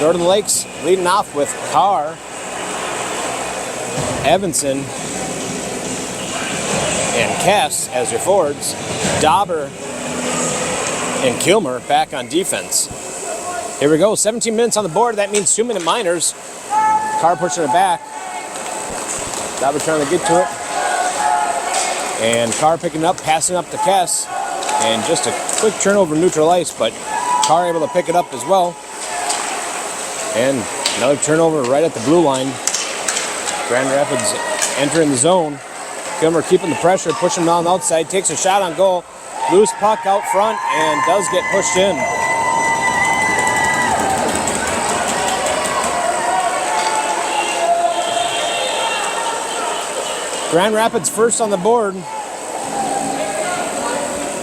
Northern Lakes leading off with Carr, Evanson, and Kes as your forwards. Dauber and Kilmer back on defense. Here we go, 17 minutes on the board. That means 2-minute minors. Carr pushing it back. Dauber trying to get to it. And Carr picking it up, passing up to Kes. And just a quick turnover neutral ice, but Carr able to pick it up as well. And another turnover right at the blue line. Grand Rapids entering the zone. Kilmer keeping the pressure, pushing him on the outside, takes a shot on goal. Loose puck out front and does get pushed in. Grand Rapids first on the board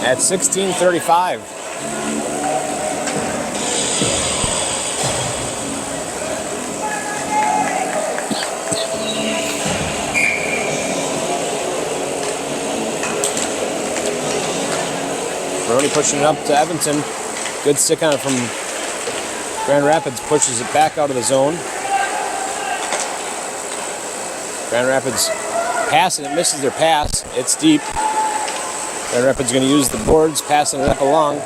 at 16:35. Moroni pushing it up to Evanson. Good stick on it from Grand Rapids, pushes it back out of the zone. Grand Rapids passing it, misses their pass. It's deep. Grand Rapids going to use the boards, passing it up along.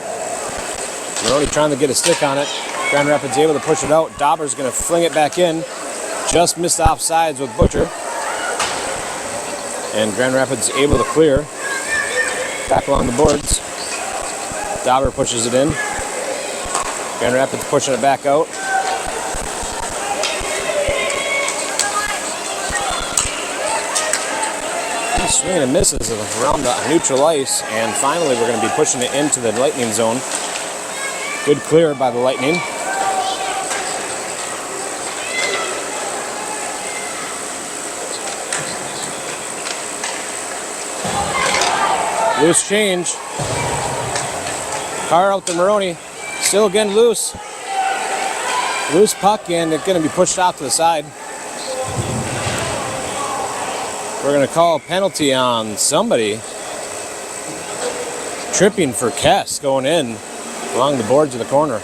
Moroni trying to get a stick on it. Grand Rapids able to push it out. Dauber's going to fling it back in. Just missed offsides with Butcher. And Grand Rapids able to clear. Back along the boards. Dauber pushes it in. Grand Rapids pushing it back out. Swinging and misses around the neutral ice, and finally we're going to be pushing it into the Lightning zone. Good clear by the Lightning. Loose change. Carr out to Moroni. Still again loose. Loose puck, and it's going to be pushed off to the side. We're going to call a penalty on somebody. Tripping for Kes going in along the boards of the corner.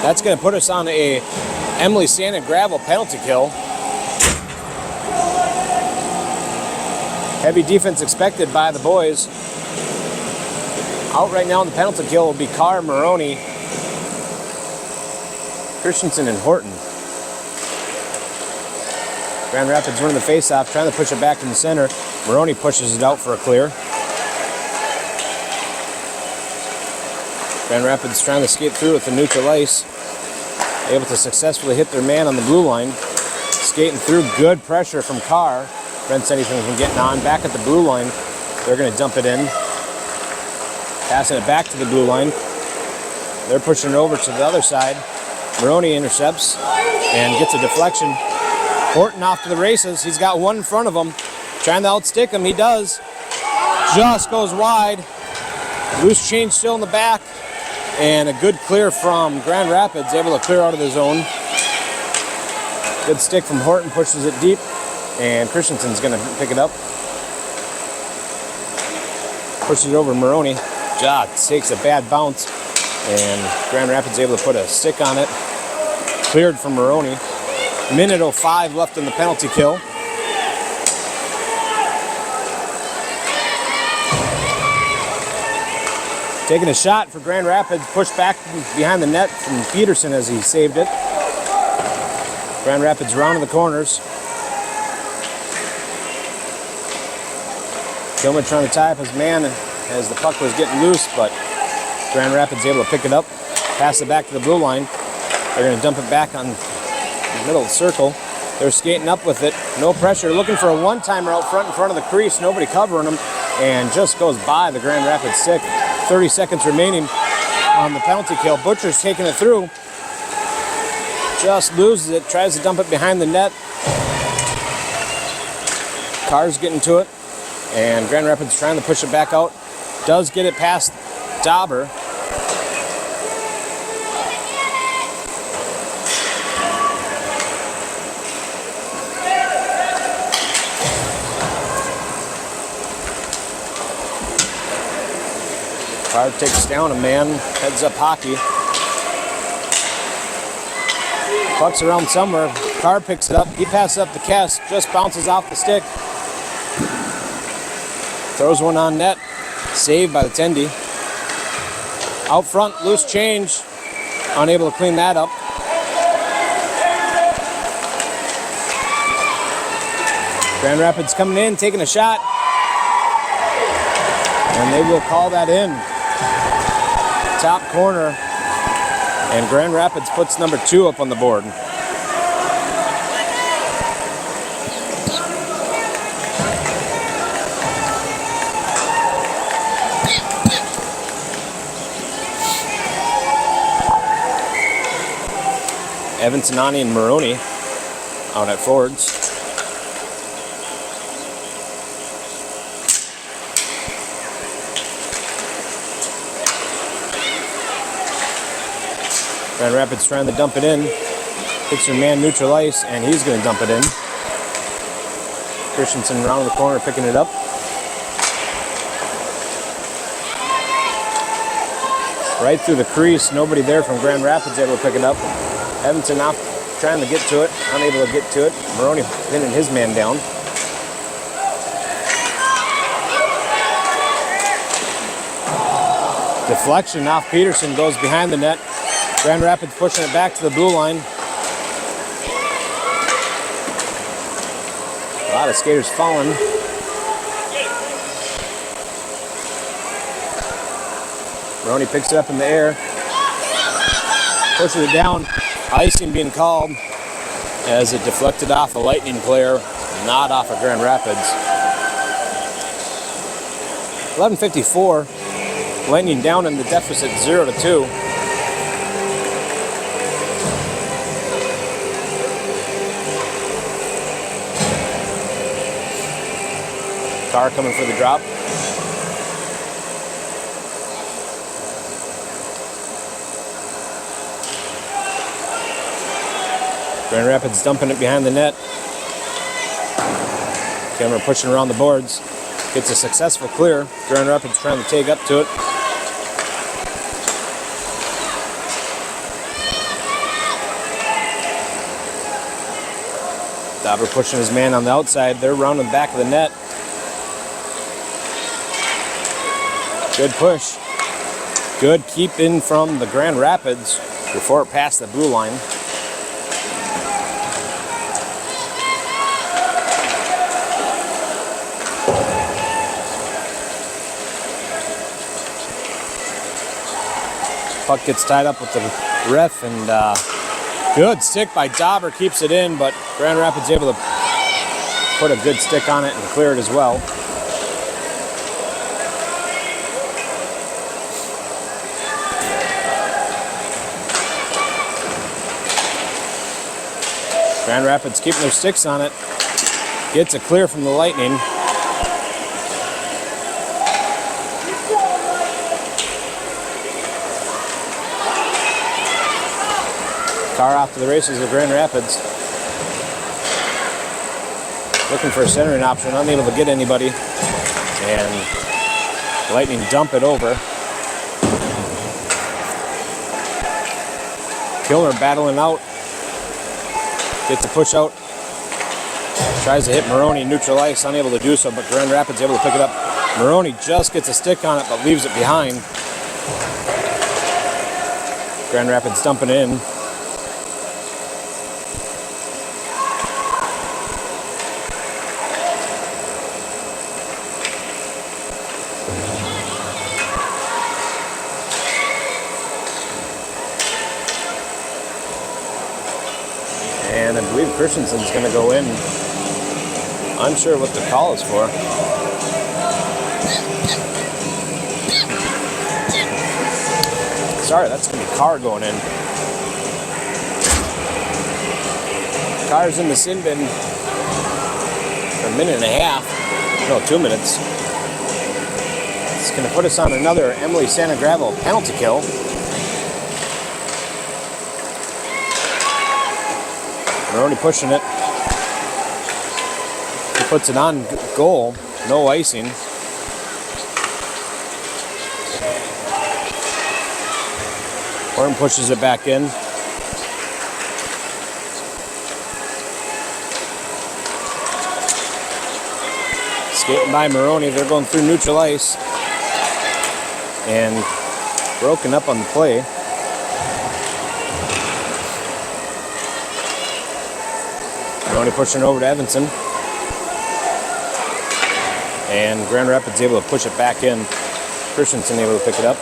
That's going to put us on a Emily Sand and Gravel penalty kill. Heavy defense expected by the boys. Out right now in the penalty kill will be Carr, Moroni, Christenson, and Horton. Grand Rapids winning the face-off, trying to push it back in the center. Moroni pushes it out for a clear. Grand Rapids trying to skate through with the neutral ice. Able to successfully hit their man on the blue line. Skating through, good pressure from Carr. Prevents anything from getting on. Back at the blue line, they're going to dump it in. Passing it back to the blue line. They're pushing it over to the other side. Moroni intercepts and gets a deflection. Horton off to the races. He's got one in front of him. Trying to outstick him, he does. Just goes wide. Loose change still in the back. And a good clear from Grand Rapids, able to clear out of the zone. Good stick from Horton, pushes it deep, and Christenson's going to pick it up. Pushes it over Moroni. Takes a bad bounce, and Grand Rapids able to put a stick on it. Cleared from Moroni. Minute 05 left in the penalty kill. Taking a shot for Grand Rapids, pushed back behind the net from Peterson as he saved it. Grand Rapids rounding the corners. Kilmer trying to tie up his man as the puck was getting loose, but Grand Rapids able to pick it up, pass it back to the blue line. They're going to dump it back on the middle of the circle. They're skating up with it, no pressure, looking for a one-timer out front in front of the crease, nobody covering them, and just goes by the Grand Rapids stick. 30 seconds remaining on the penalty kill. Butcher's taking it through. Just loses it, tries to dump it behind the net. Carr's getting to it, and Grand Rapids trying to push it back out. Does get it past Dauber. Carr takes down a man, heads up hockey. Puck's around somewhere. Carr picks it up. He passes up to Kes. Just bounces off the stick. Throws one on net. Saved by the Tendy. Out front, loose change. Unable to clean that up. Grand Rapids coming in, taking a shot. And they will call that in. Top corner. And Grand Rapids puts number 2 up on the board. Evantonani and Moroni out at forwards. Grand Rapids trying to dump it in. Hits your man neutral ice, and he's going to dump it in. Christenson around the corner picking it up. Right through the crease. Nobody there from Grand Rapids able to pick it up. Evanton off trying to get to it. Unable to get to it. Moroni pinning his man down. Deflection off Peterson, goes behind the net. Grand Rapids pushing it back to the blue line. A lot of skaters falling. Moroni picks it up in the air. Pushes it down. Icing being called as it deflected off a Lightning player, not off of Grand Rapids. 11:54. Lightning down in the deficit 0-2. Carr coming for the drop. Grand Rapids dumping it behind the net. Camera pushing around the boards. Gets a successful clear. Grand Rapids trying to take up to it. Dauber pushing his man on the outside. They're rounding the back of the net. Good push. Good keep in from the Grand Rapids before it passed the blue line. Puck gets tied up with the ref, and good stick by Dauber, keeps it in, but Grand Rapids able to put a good stick on it and clear it as well. Grand Rapids keeping their sticks on it. Gets a clear from the Lightning. Carr off to the races of Grand Rapids. Looking for a centering option, unable to get anybody. And Lightning dump it over. Kilmer battling out. Gets a push out. Tries to hit Moroni neutral ice, unable to do so, but Grand Rapids able to pick it up. Moroni just gets a stick on it, but leaves it behind. Grand Rapids dumping it in. And I believe Christenson's going to go in. Unsure what the call is for. Sorry, that's going to be Carr going in. Carr's in the sin bin for a minute and a half. No, 2 minutes. It's going to put us on another Emily Santa Gravel penalty kill. We're already pushing it. He puts it on goal. No icing. Horton pushes it back in. Skating by Moroni. They're going through neutral ice. And broken up on the play. Moroni pushing over to Evanson. And Grand Rapids able to push it back in. Christenson able to pick it up.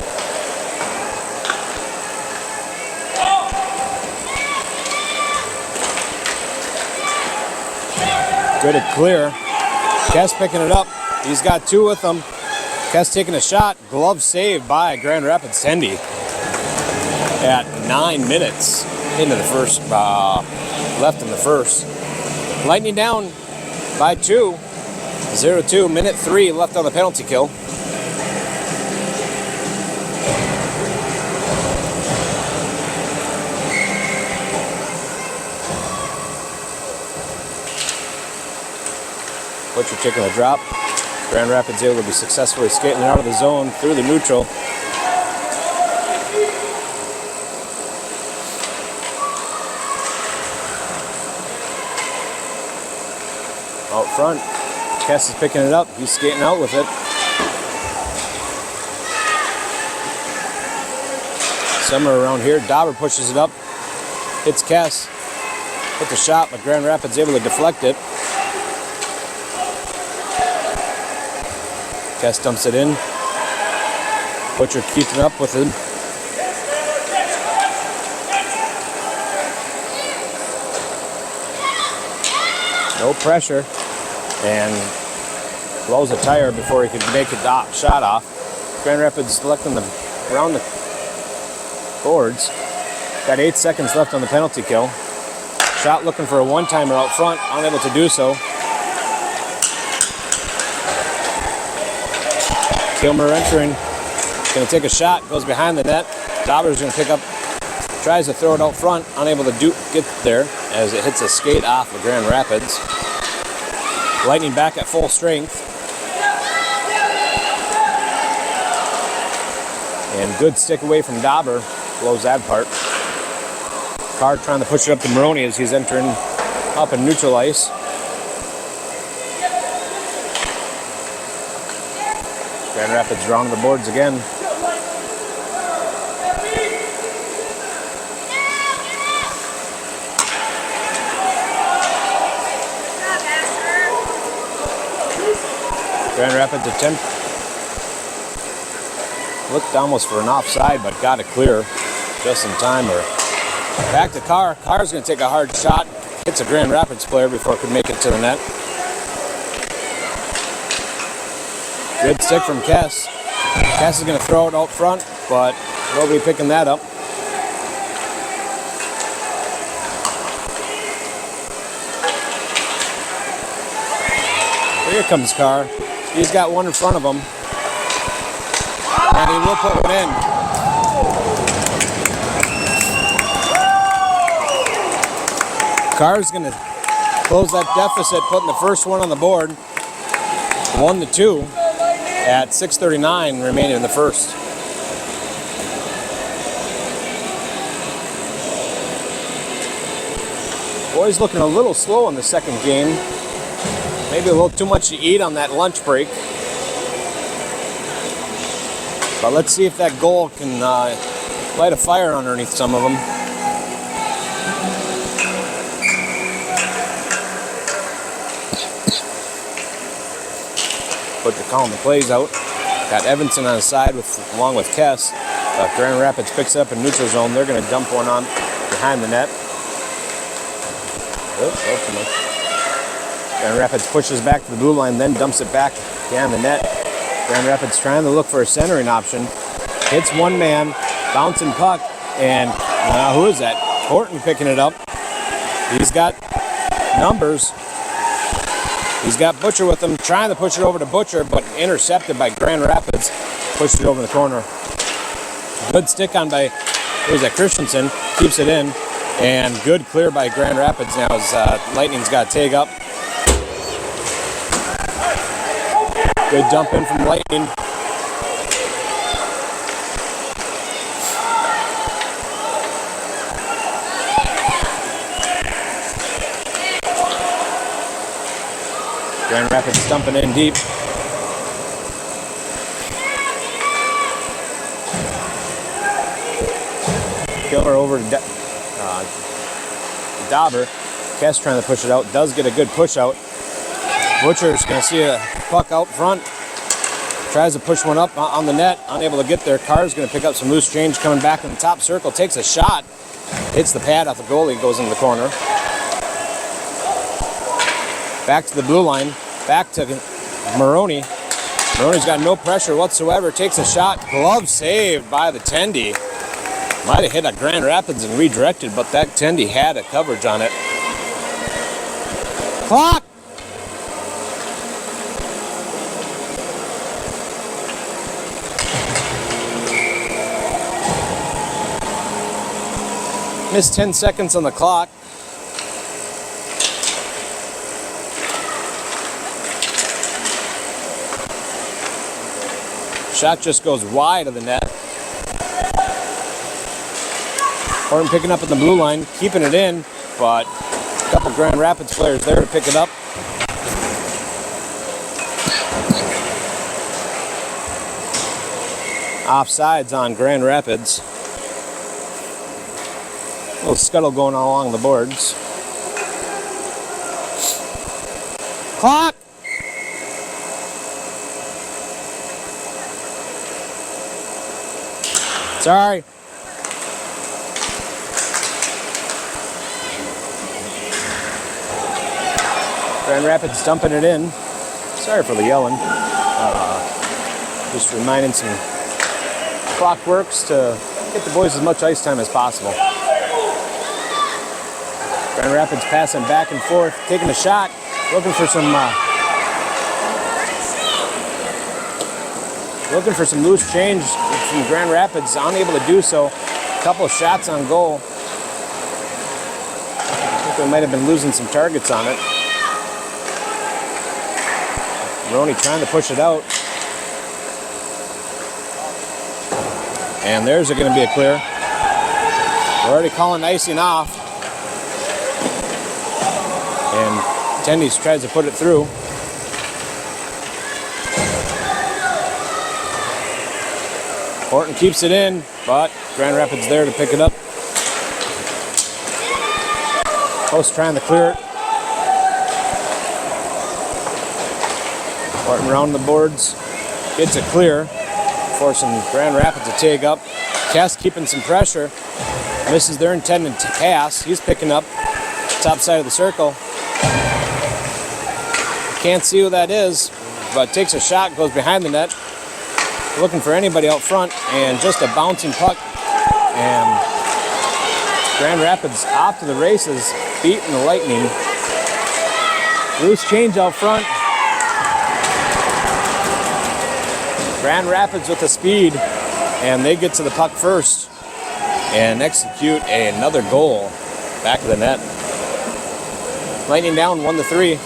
Good and clear. Kes picking it up. He's got two with him. Kes taking a shot. Glove saved by Grand Rapids Tendy at 9 minutes into the first, left in the first. Lightning down by 2. 0-2, minute 3 left on the penalty kill. Butcher taking a drop. Grand Rapids able to be successfully skating out of the zone through the neutral. Out front, Kes is picking it up. He's skating out with it. Somewhere around here, Dauber pushes it up. Hits Kes. Hit the shot, but Grand Rapids able to deflect it. Kes dumps it in. Butcher keeping up with him. No pressure. And blows a tire before he could make a shot off. Grand Rapids selecting them around the boards. Got 8 seconds left on the penalty kill. Shot looking for a one-timer out front. Unable to do so. Kilmer entering. Going to take a shot. Goes behind the net. Dauber's going to pick up. Tries to throw it out front. Unable to get there as it hits a skate off of Grand Rapids. Lightning back at full strength. And good stick away from Dauber. Blows that part. Carr trying to push it up to Moroni as he's entering up in neutral ice. Grand Rapids are on the boards again. Grand Rapids attempt looked almost for an offside, but got it clear just in time. Or back to Carr. Carr's going to take a hard shot. Hits a Grand Rapids player before it could make it to the net. Good stick from Kes. Kes is going to throw it out front, but nobody picking that up. Here comes Carr. He's got one in front of him. And he will put one in. Carr's going to close that deficit, putting the first one on the board. 1-2 at 6:39 remaining in the first. Boys looking a little slow in the second game. Maybe a little too much to eat on that lunch break. But let's see if that goal can light a fire underneath some of them. Butcher calling the plays out. Got Evanson on his side along with Kes. Grand Rapids picks up in neutral zone. They're going to dump one on behind the net. Grand Rapids pushes back to the blue line, then dumps it back behind the net. Grand Rapids trying to look for a centering option. Hits one man, bouncing puck, and who is that? Horton picking it up. He's got numbers. He's got Butcher with him, trying to push it over to Butcher, but intercepted by Grand Rapids. Pushed it over the corner. Good stick on by, Christenson. Keeps it in. And good clear by Grand Rapids now as Lightning's got Tag up. Good dump in from Lightning. Grand Rapids dumping in deep. Killer over to Dauber. Kes trying to push it out. Does get a good push out. Butcher's going to see a puck out front. Tries to push one up on the net. Unable to get there. Carr's going to pick up some loose change coming back in the top circle. Takes a shot. Hits the pad off the goalie. Goes into the corner. Back to the blue line. Back to Moroni. Moroni's got no pressure whatsoever. Takes a shot. Glove saved by the Tendy. Might have hit a Grand Rapids and redirected, but that Tendy had a coverage on it. Clock! Missed 10 seconds on the clock. Shot just goes wide of the net. Horton picking up at the blue line, keeping it in, but a couple Grand Rapids players there to pick it up. Offsides on Grand Rapids. A little scuttle going on along the boards. Clock! Sorry. Grand Rapids dumping it in. Sorry for the yelling. Just reminding some clock works to get the boys as much ice time as possible. Grand Rapids passing back and forth, taking a shot, looking for some loose change from Grand Rapids. Unable to do so. A couple of shots on goal. I think they might have been losing some targets on it. Moroni trying to push it out. And there's going to be a clear. We're already calling icing off. And Tendy's tries to put it through. Horton keeps it in, but Grand Rapids there to pick it up. Post trying to clear it. Horton around the boards. Gets it clear, forcing Grand Rapids to take up. Kes keeping some pressure. Misses their intended pass. He's picking up top side of the circle. Can't see who that is, but takes a shot, goes behind the net. Looking for anybody out front, and just a bouncing puck. And Grand Rapids off to the races, beating the Lightning. Loose change out front. Grand Rapids with the speed, and they get to the puck first and execute another goal back of the net. Lightning down 1-3.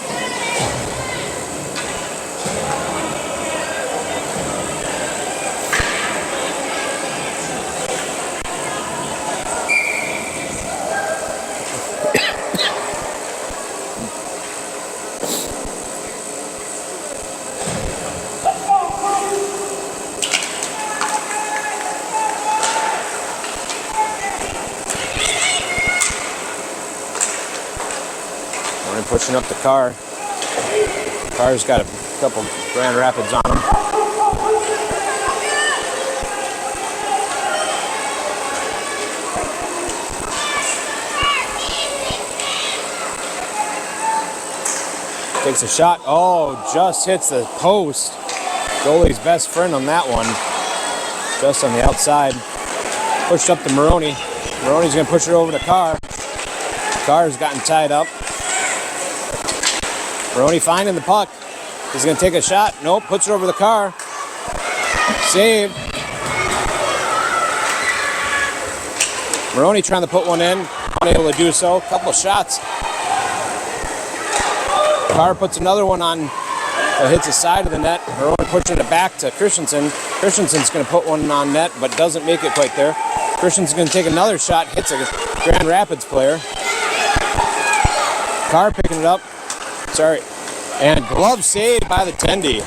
Pushing up the car. Car's got a couple Grand Rapids on him. Takes a shot. Oh, just hits the post. Goalie's best friend on that one. Just on the outside. Pushed up to Moroni. Moroni's going to push it over to Carr. Carr's gotten tied up. Moroni finding the puck. He's going to take a shot. Nope, puts it over the car. Saved. Moroni trying to put one in. Unable to do so. Couple of shots. Carr puts another one on. Hits the side of the net. Moroni pushing it back to Christenson. Christenson's going to put one on net, but doesn't make it quite there. Christenson's going to take another shot. Hits a Grand Rapids player. Carr picking it up. Sorry. And glove saved by the Tendy.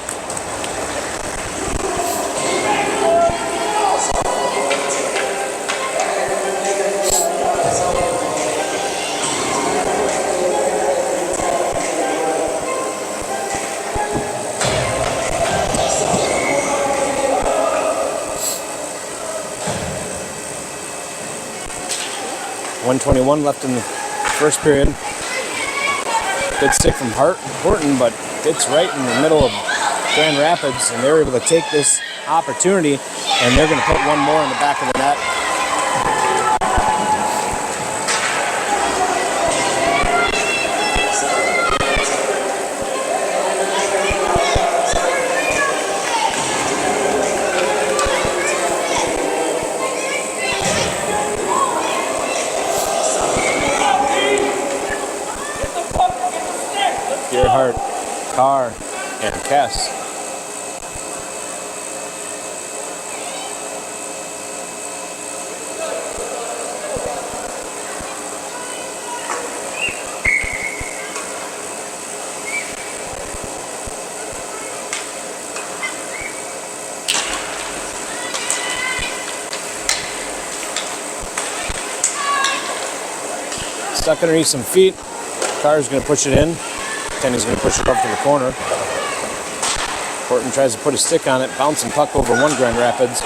.121 left in the first period. Good stick from Horton, but it's right in the middle of Grand Rapids, and they're able to take this opportunity, and they're going to put one more in the back of the net. Carr and Kes. Stuck underneath some feet. Carr's going to push it in. Tenny's going to push it up to the corner. Horton tries to put a stick on it, bouncing puck over one Grand Rapids.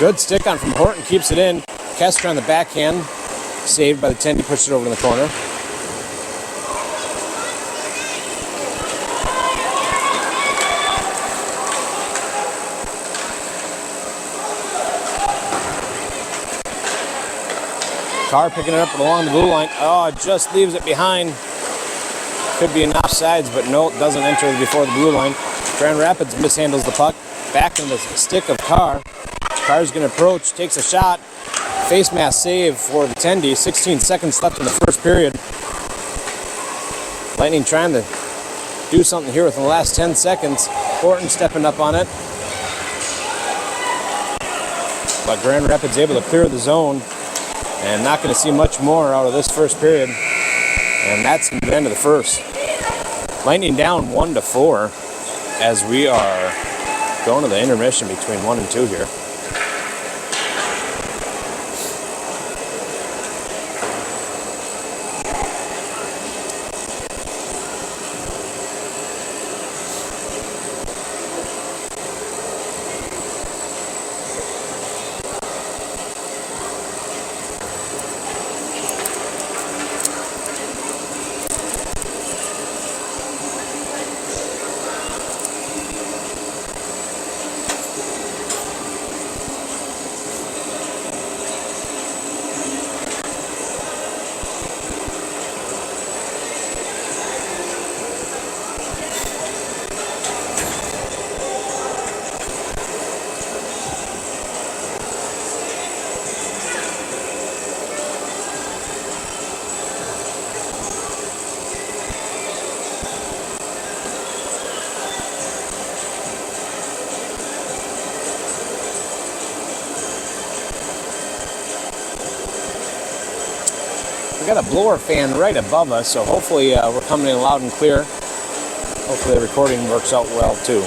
Good stick on from Horton, keeps it in. Kester on the backhand, saved by the Tendy, pushed it over in the corner. Carr picking it up along the blue line. Oh, it just leaves it behind. Could be an offsides, but no, it doesn't enter before the blue line. Grand Rapids mishandles the puck. Back in the stick of Carr. Carr's going to approach, takes a shot. Face mask save for the Tendy. 16 seconds left in the first period. Lightning trying to do something here within the last 10 seconds. Horton stepping up on it. But Grand Rapids able to clear the zone. And not going to see much more out of this first period. And that's the end of the first. Lightning down 1-4 as we are going to the intermission between 1 and 2 here. We got a blower fan right above us, so hopefully we're coming in loud and clear. Hopefully the recording works out well too.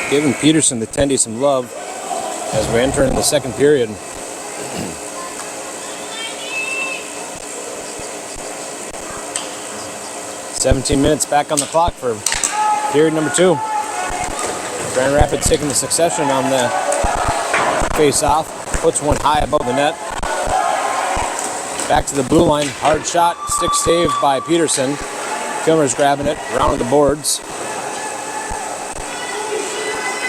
Giving Peterson the Tendy some love as we enter into the second period. "17 minutes back on the clock for period number 2. Grand Rapids taking the succession on the face-off. Puts one high above the net. Back to the blue line. Hard shot. Stick save by Peterson. Kilmer's grabbing it. Around the boards.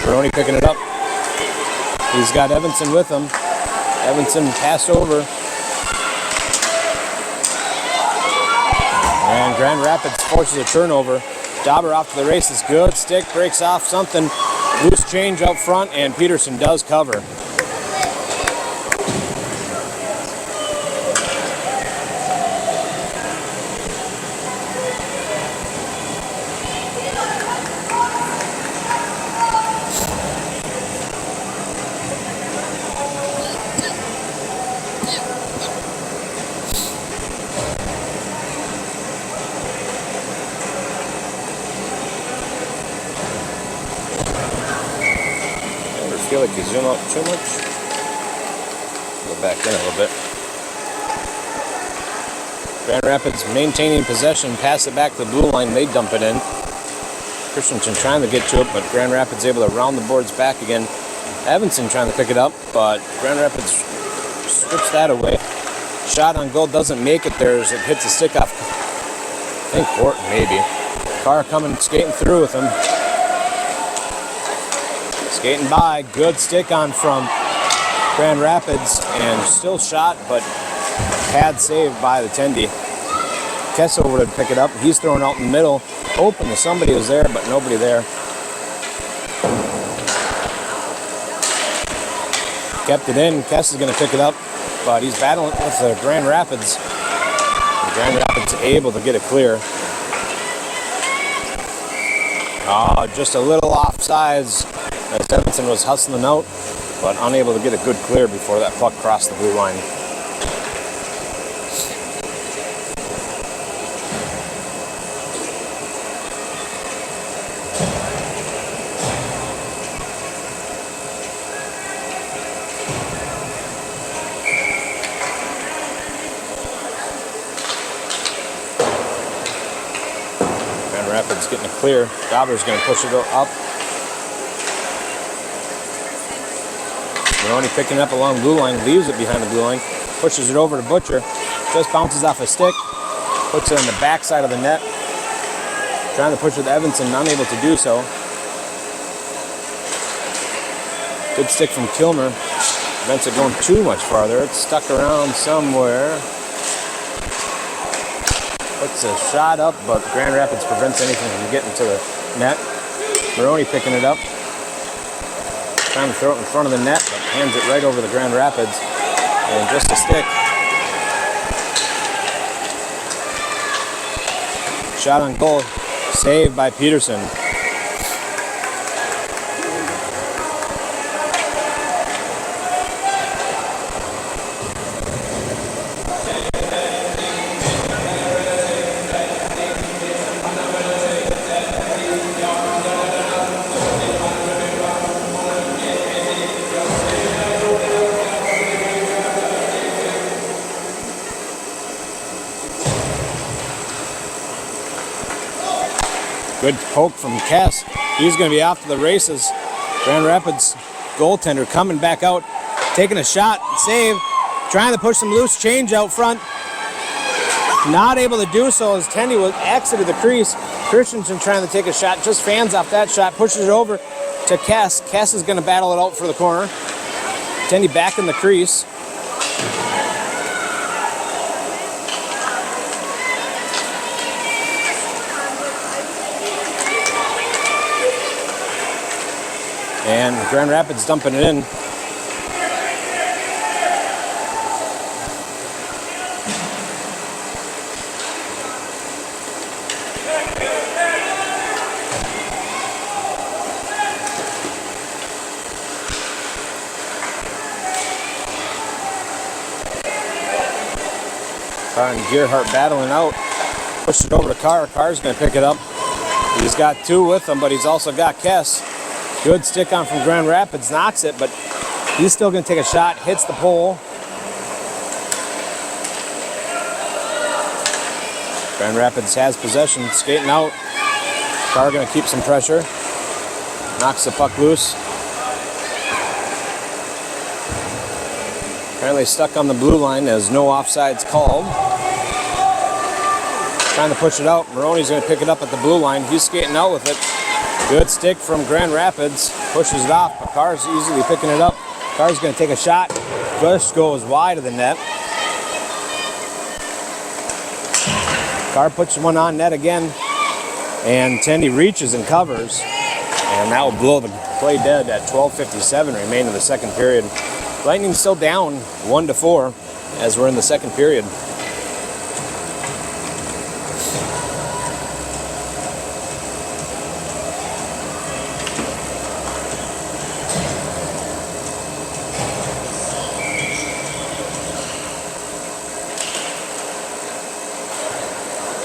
Moroni picking it up. He's got Evanson with him. Evanson passed over. And Grand Rapids forces a turnover. Dauber off to the races. Good stick. Breaks off something. Loose change out front, and Peterson does cover. I feel like you zoom out too much. Go back in a little bit. Grand Rapids maintaining possession, pass it back to the blue line, they dump it in. Christenson trying to get to it, but Grand Rapids able to round the boards back again. Evanson trying to pick it up, but Grand Rapids strips that away. Shot on goal doesn't make it there as it hits a stick off, I think, Court, maybe. Carr coming, skating through with him. Skating by, good stick on from Grand Rapids, and still shot, but pad saved by the Tendy. Kes over to pick it up. He's thrown out in the middle, hoping that somebody was there, but nobody there. Kept it in. Kes is going to pick it up, but he's battling with the Grand Rapids. And Grand Rapids able to get it clear. Oh, just a little offsides as Evanson was hustling out, but unable to get a good clear before that puck crossed the blue line. Grand Rapids getting it clear. Dauber's going to push it up. Moroni picking it up along the blue line, leaves it behind the blue line, pushes it over to Butcher, just bounces off a stick, puts it on the back side of the net, trying to push with Evanson, unable to do so. Good stick from Kilmer, prevents it going too much farther. It's stuck around somewhere. Puts a shot up, but Grand Rapids prevents anything from getting to the net. Moroni picking it up. Trying to throw it in front of the net, but hands it right over the Grand Rapids. And just a stick. Shot on goal. Saved by Peterson. Good poke from Kes. He's going to be off to the races. Grand Rapids goaltender coming back out, taking a shot, save, trying to push some loose change out front. Not able to do so as Tendy was exited the crease. Christenson trying to take a shot, just fans off that shot, pushes it over to Kes. Kes is going to battle it out for the corner. Tendy back in the crease. And Grand Rapids dumping it in. Carr and Gearhart battling out. Push it over to Carr. Carr's going to pick it up. He's got two with him, but he's also got Kes. Good stick on from Grand Rapids, knocks it, but he's still going to take a shot, hits the pole. Grand Rapids has possession, skating out. Carr going to keep some pressure. Knocks the puck loose. Apparently stuck on the blue line as no offsides called. Trying to push it out. Moroni's going to pick it up at the blue line. He's skating out with it. Good stick from Grand Rapids. Pushes it off, but Carr's easily picking it up. Carr's going to take a shot. Just goes wide of the net. Carr puts one on net again. And Tendy reaches and covers. And that will blow the play dead at 12:57 remaining in the second period. Lightning still down 1-4 as we're in the second period.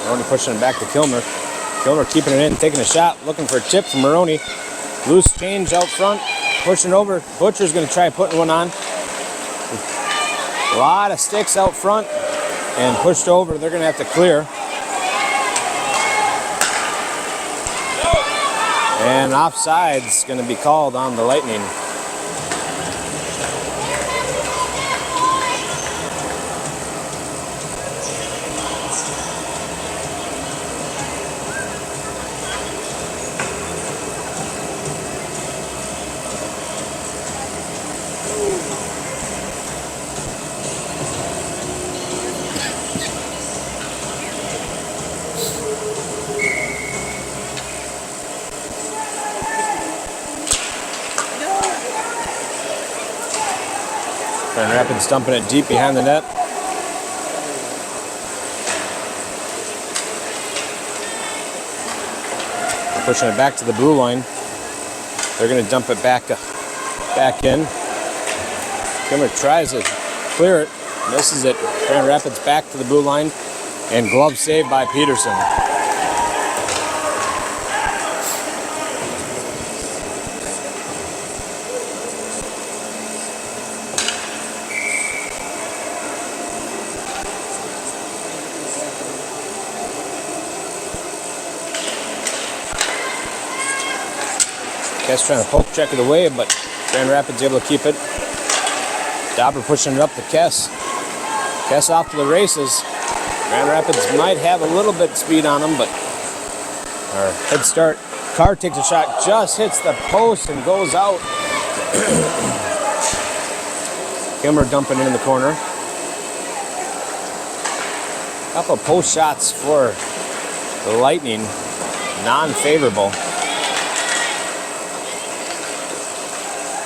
Moroni pushing it back to Kilmer. Kilmer keeping it in, taking a shot, looking for a tip from Moroni. Loose change out front, pushing over. Butcher's going to try putting one on. A lot of sticks out front and pushed over. They're going to have to clear. And offside's going to be called on the Lightning. Grand Rapids dumping it deep behind the net. Pushing it back to the blue line. They're going to dump it back in. Kilmer tries to clear it, misses it. Grand Rapids back to the blue line, and glove save by Peterson. Kes trying to poke check it away, but Grand Rapids able to keep it. Dauber pushing it up to Kes. Kes off to the races. Grand Rapids might have a little bit of speed on them, but our head start. Carr takes a shot, just hits the post and goes out. Kilmer dumping it in the corner. Couple of post shots for the Lightning, non-favorable.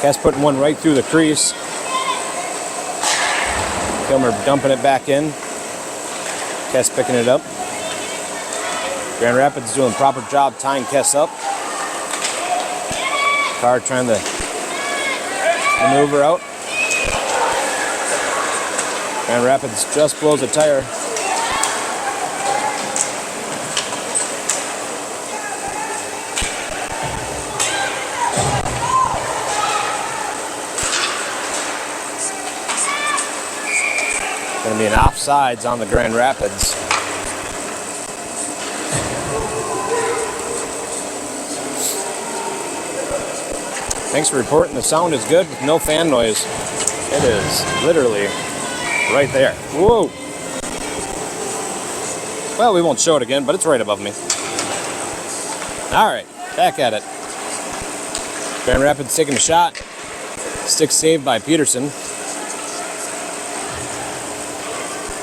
Kes putting one right through the crease. Kilmer dumping it back in. Kes picking it up. Grand Rapids doing a proper job tying Kes up. Carr trying to maneuver out. Grand Rapids just blows a tire. Going to be an offsides on the Grand Rapids. Thanks for reporting. The sound is good with no fan noise. It is literally right there. Whoa. Well, we won't show it again, but it's right above me. All right, back at it. Grand Rapids taking a shot. Stick saved by Peterson.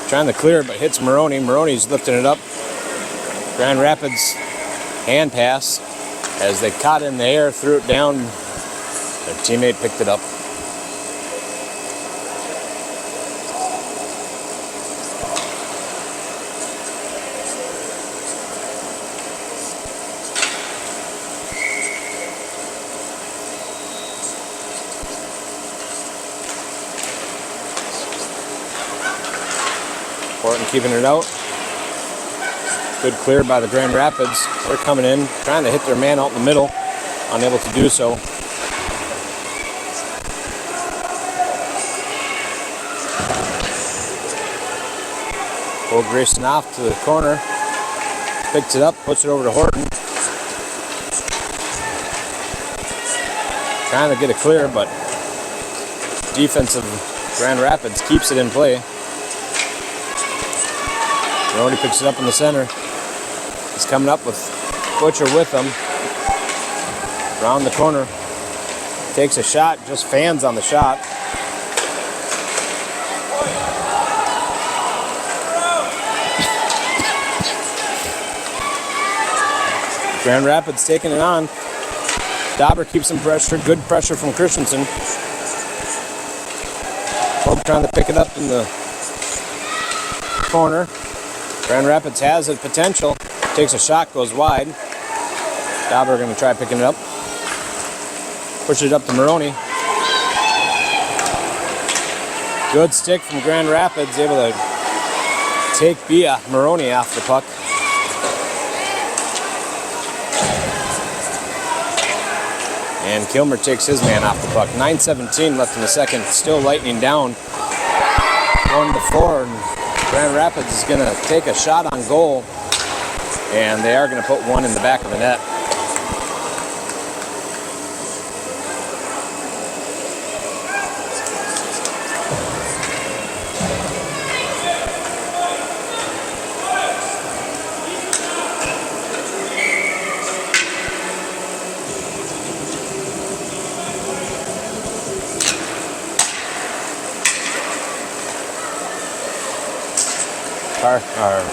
Trying to clear it, but hits Moroni. Moroni's lifting it up. Grand Rapids hand pass as they caught in the air, threw it down. Their teammate picked it up. Horton keeping it out. Good clear by the Grand Rapids. They're coming in, trying to hit their man out in the middle. Unable to do so. Cole Grayson off to the corner. picks it up, puts it over to Horton. Trying to get it clear, but defensive Grand Rapids keeps it in play. Moroni picks it up in the center. He's coming up with Butcher with him. Around the corner. Takes a shot, just fans on the shot. Grand Rapids taking it on. Dauber keeps some pressure, good pressure from Christenson. Pope trying to pick it up in the corner. Grand Rapids has a potential. Takes a shot, goes wide. Dauber going to try picking it up. Pushes it up to Moroni. Good stick from Grand Rapids, able to take Moroni off the puck. And Kilmer takes his man off the puck. 9:17 left in the second. Still Lightning down. 1-4. And Grand Rapids is going to take a shot on goal. And they are going to put one in the back of the net.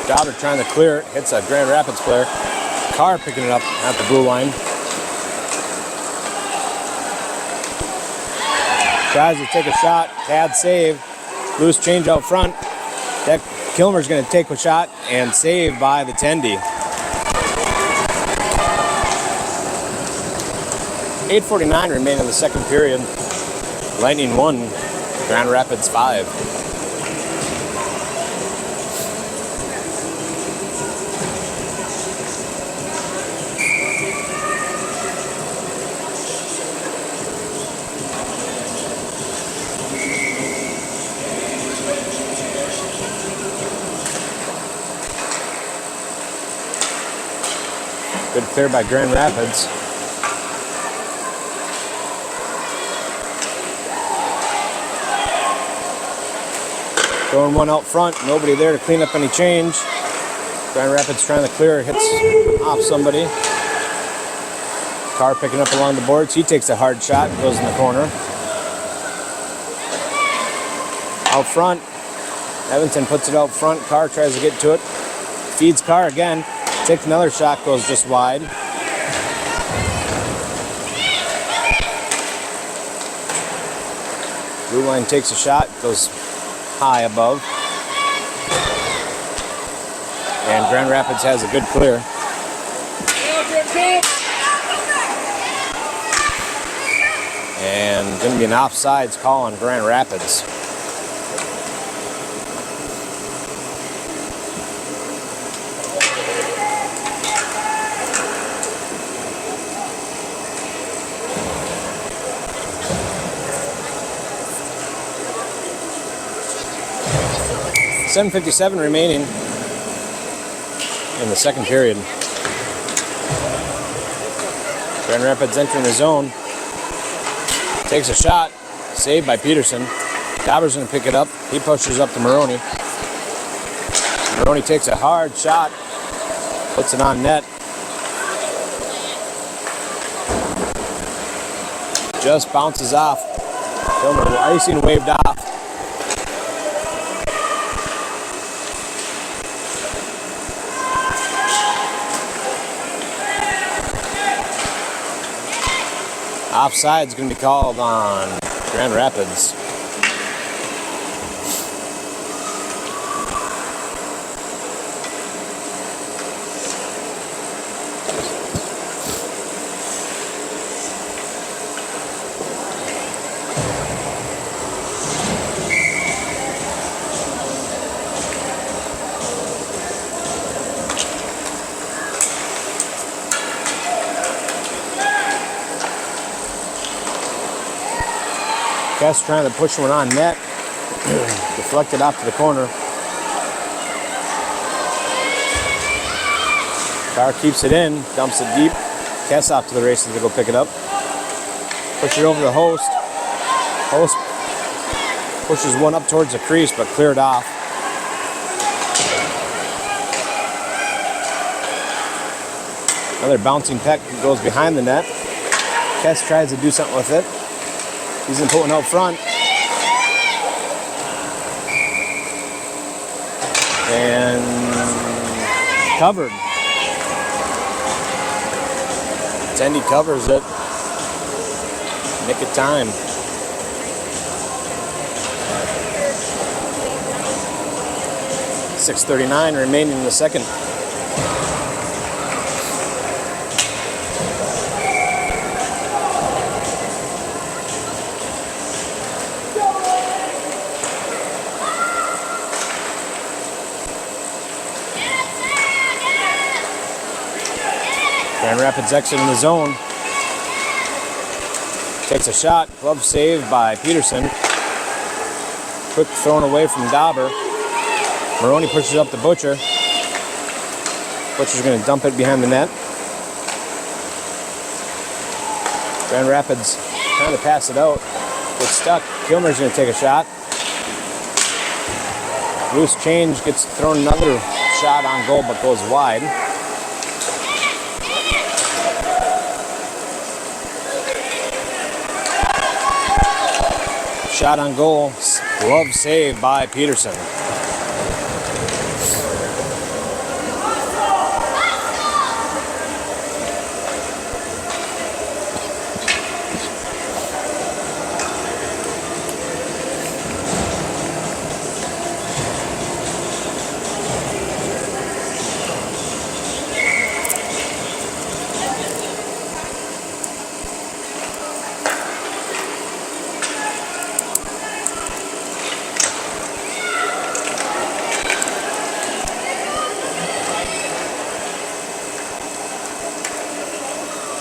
Dauber trying to clear it, hits a Grand Rapids player. Carr picking it up at the blue line. Tries to take a shot, bad save. Loose change out front. Kilmer's going to take a shot and save by the Tendy. 8:49 remaining in the second period. Lightning 1, Grand Rapids 5. Good clear by Grand Rapids. Throwing one out front, nobody there to clean up any change. Grand Rapids trying to clear, hits off somebody. Carr picking up along the boards. He takes a hard shot, goes in the corner. Out front, Evanson puts it out front. Carr tries to get to it. Feeds Carr again. Takes another shot, goes just wide. Blue line takes a shot, goes high above. And Grand Rapids has a good clear. And going to be an offsides call on Grand Rapids. .757 remaining in the second period. Grand Rapids entering the zone. Takes a shot. Saved by Peterson. Dauber's going to pick it up. He pushes up to Moroni. Moroni takes a hard shot. Puts it on net. Just bounces off. Kilmer, the icing waved off. Offside's going to be called on Grand Rapids. Kes trying to push one on net. Deflected off to the corner. Carr keeps it in, dumps it deep. Kes off to the races to go pick it up. Push it over to Host. Host pushes one up towards the crease, but cleared off. Another bouncing peck goes behind the net. Kes tries to do something with it. He's going to put one out front. And covered. Tendy covers it. Nick of time. .6:39 remaining in the second. Grand Rapids exit in the zone. Takes a shot. Glove saved by Peterson. Quick thrown away from Dauber. Moroni pushes up the Butcher. Butcher's going to dump it behind the net. Grand Rapids trying to pass it out. Gets stuck. Kilmer's going to take a shot. Loose change, gets thrown another shot on goal, but goes wide. Shot on goal, glove saved by Peterson.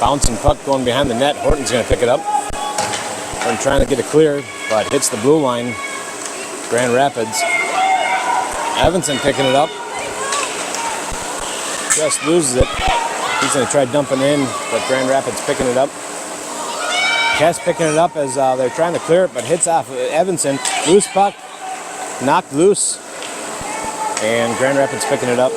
Bouncing puck going behind the net. Horton's going to pick it up. I'm trying to get it clear, but hits the blue line. Grand Rapids. Evanson picking it up. Just loses it. He's going to try dumping in, but Grand Rapids picking it up. Kes picking it up as they're trying to clear it, but hits off Evanson. Loose puck. Knocked loose. And Grand Rapids picking it up.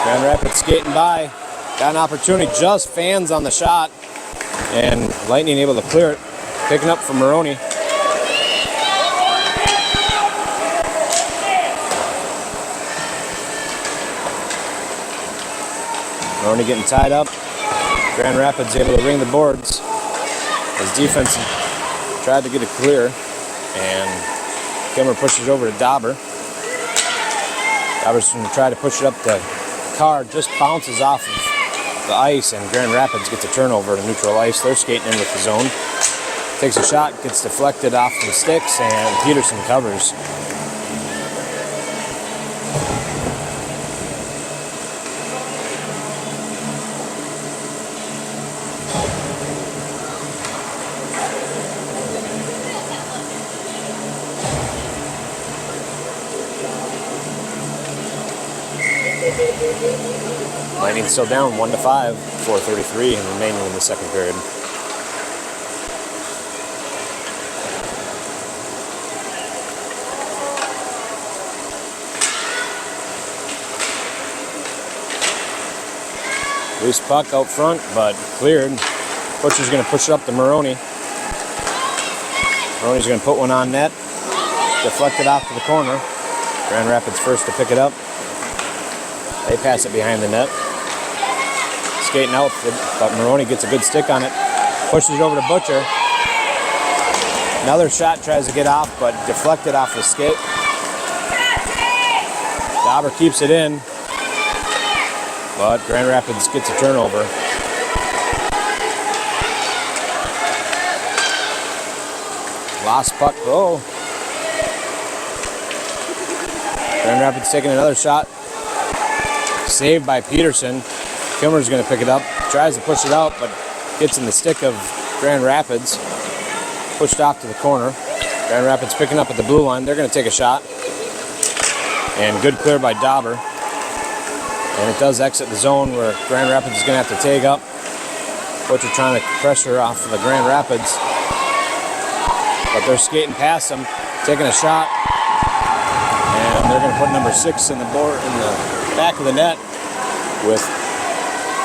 Grand Rapids skating by. Got an opportunity, just fans on the shot. And Lightning able to clear it. Picking up from Moroni. Moroni getting tied up. Grand Rapids able to ring the boards. His defense tried to get it clear. And Kilmer pushes over to Dauber. Dauber's going to try to push it up to Carr, just bounces off of the ice, and Grand Rapids gets a turnover to neutral ice. They're skating in with the zone. Takes a shot, gets deflected off the sticks, and Peterson covers. Lightning still down 1-5, 4:33 and remaining in the second period. Loose puck out front, but cleared. Butcher's going to push it up to Moroni. Moroni's going to put one on net. Deflected off to the corner. Grand Rapids first to pick it up. They pass it behind the net. Skating out, but Moroni gets a good stick on it. Pushes it over to Butcher. Another shot tries to get off, but deflected off the skate. Dauber keeps it in, but Grand Rapids gets a turnover. Lost puck. Oh. Grand Rapids taking another shot. Saved by Peterson. Kilmer's going to pick it up. Tries to push it out, but gets in the stick of Grand Rapids. Pushed off to the corner. Grand Rapids picking up at the blue line. They're going to take a shot. And good clear by Dauber. And it does exit the zone where Grand Rapids is going to have to take up. Butcher trying to pressure off of the Grand Rapids. But they're skating past them, taking a shot. And they're going to put number 6 in the back of the net with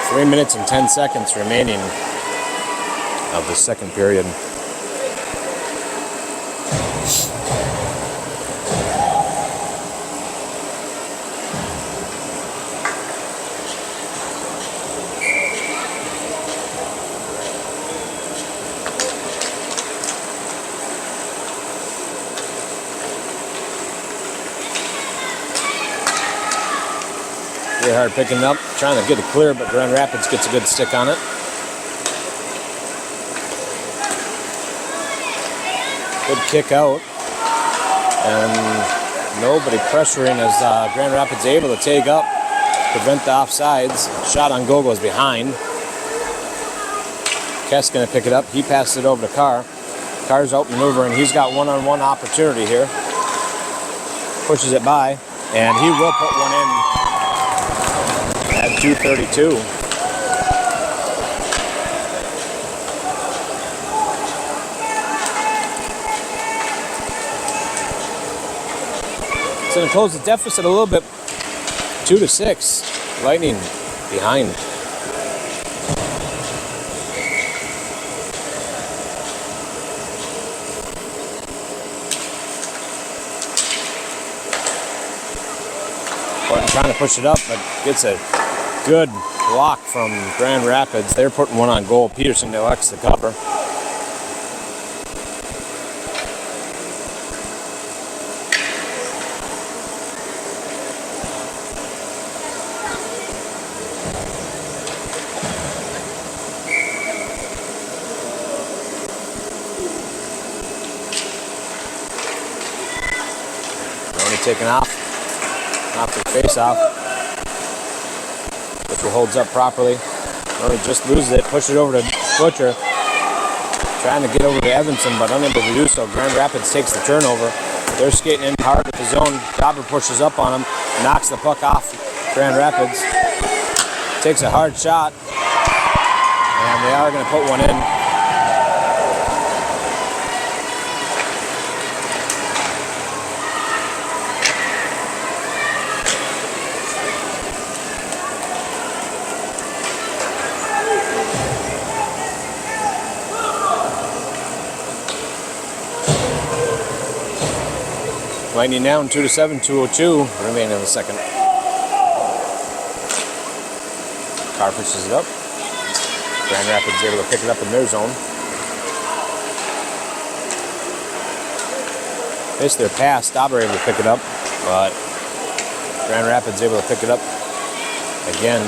3 minutes and 10 seconds remaining of the second period. Really hard picking up, trying to get it clear, but Grand Rapids gets a good stick on it. Good kick out. And nobody pressuring as Grand Rapids able to take up, prevent the offsides. Shot on goal goes behind. Kes going to pick it up. He passes it over to Carr. Carr's out maneuvering. He's got one-on-one opportunity here. Pushes it by, and he will put one in at 2:32. It's going to close the deficit a little bit, 2-6. Lightning behind. Trying to push it up, but gets a good block from Grand Rapids. They're putting one on goal. Peterson elects the cover. Moroni taking off the face-off. Butcher holds up properly. Moroni just loses it. Push it over to Butcher. Trying to get over to Evanson, but unable to do so. Grand Rapids takes the turnover. They're skating in hard with the zone. Dauber pushes up on him. Knocks the puck off Grand Rapids. Takes a hard shot. And they are going to put one in. Lightning down 2-7, 2:02 remaining in the second. Carr pushes it up. Grand Rapids able to pick it up in their zone. Missed their pass. Dauber able to pick it up, but Grand Rapids able to pick it up again.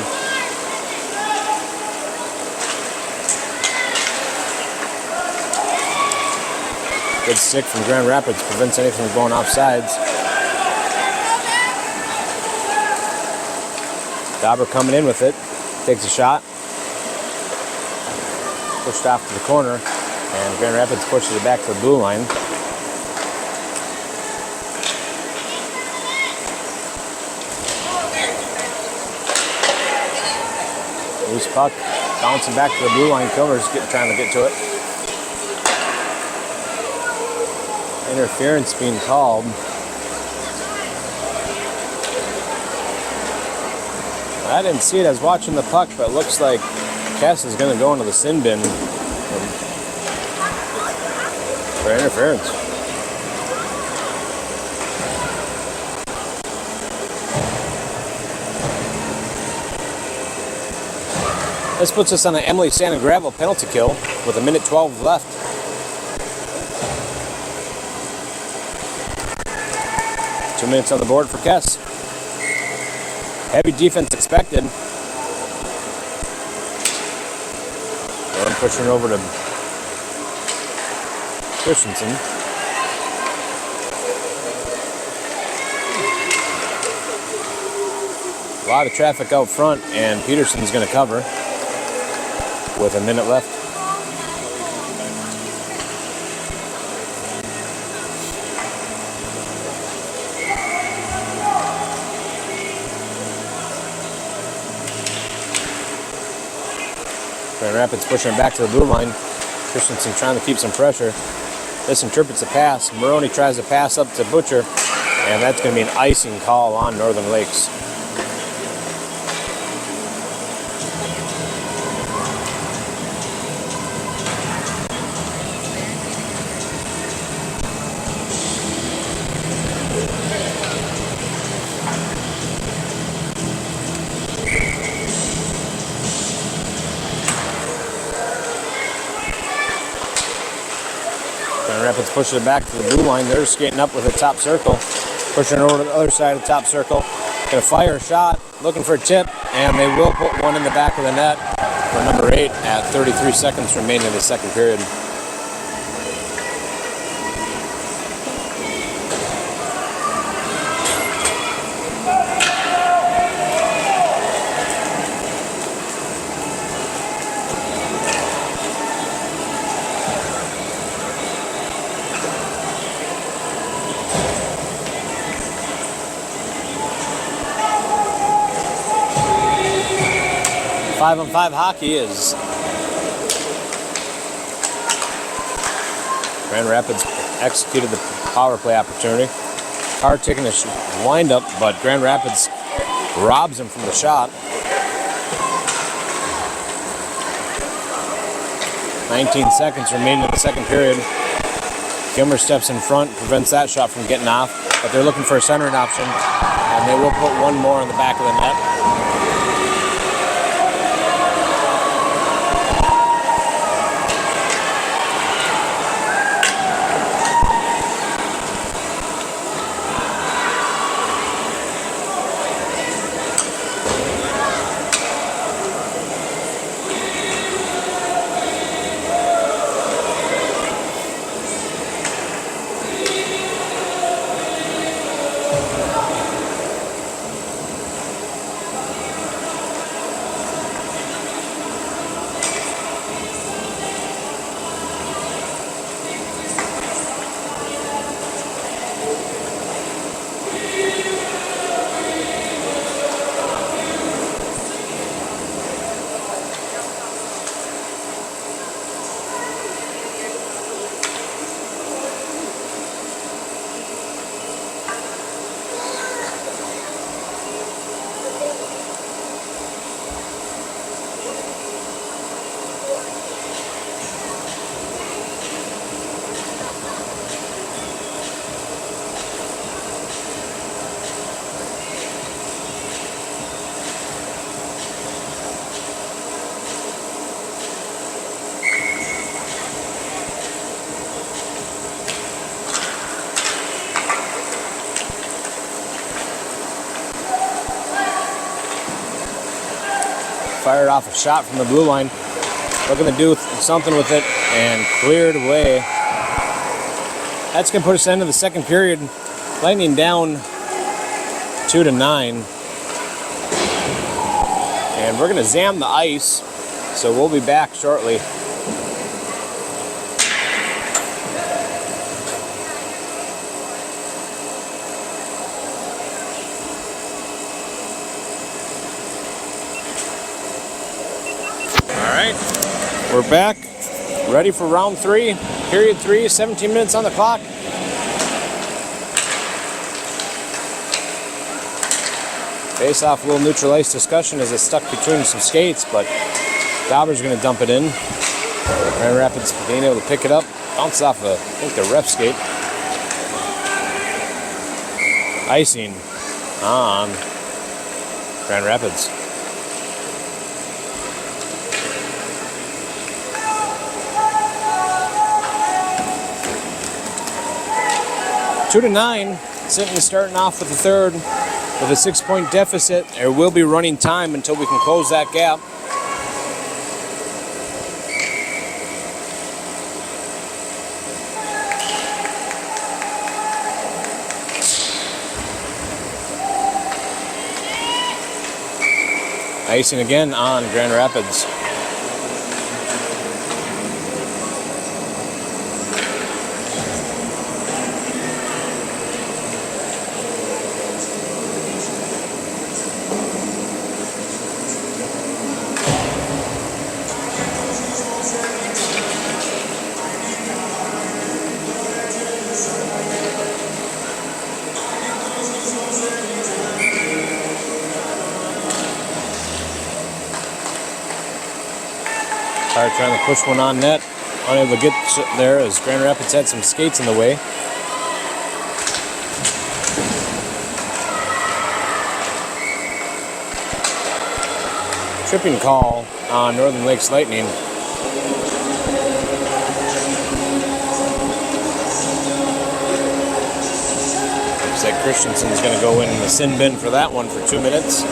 Good stick from Grand Rapids, prevents anything from going offsides. Dauber coming in with it, takes a shot. Pushed off to the corner, and Grand Rapids pushes it back to the blue line. Loose puck, bouncing back to the blue line. Kilmer's trying to get to it. Interference being called. I didn't see it. I was watching the puck, but it looks like Kes is going to go into the sin bin for interference. This puts us on an Emily Sand and Gravel penalty kill with 1:12 left. Two minutes on the board for Kes. Heavy defense expected. And pushing over to Christenson. A lot of traffic out front, and Peterson's going to cover with 1 minute left. Grand Rapids pushing it back to the blue line. Christenson trying to keep some pressure. This interprets the pass. Moroni tries to pass up to Butcher, and that's going to be an icing call on Northern Lakes. Rapids pushing it back to the blue line. They're skating up with a top circle. Pushing it over to the other side of the top circle. Going to fire a shot, looking for a tip, and they will put one in the back of the net for number 8 at 33 seconds remaining in the second period. Five-on-five hockey is Grand Rapids executed the power play opportunity. Carr taking a wind-up, but Grand Rapids robs him from the shot. 19 seconds remaining in the second period. Gimmer steps in front, prevents that shot from getting off, but they're looking for a centering option, and they will put one more in the back of the net. Fired off a shot from the blue line. Looking to do something with it and cleared away. That's going to put us into the second period. Lightning down 2-9. And we're going to zam the ice, so we'll be back shortly. We're back, ready for round 3, period 3, 17 minutes on the clock. Face-off, a little neutral ice discussion as it's stuck between some skates, but Dauber's going to dump it in. Grand Rapids being able to pick it up, bounce off I think the ref skate. Icing on Grand Rapids. 2-9, Sinton starting off with the third with a 6-point deficit. There will be running time until we can close that gap. Icing again on Grand Rapids. Carr trying to push one on net. Unable to get there as Grand Rapids had some skates in the way. Tripping call on Northern Lakes Lightning. Looks like Christenson is going to go in the sin bin for that one for 2 minutes.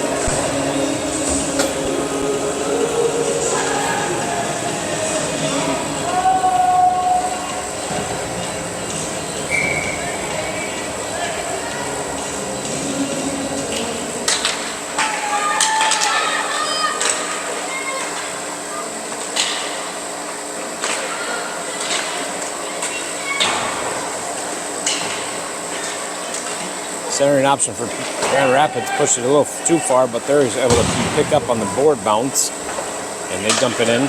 Centering option for Grand Rapids, pushed it a little too far, but they're able to pick up on the board bounce, and they dump it in.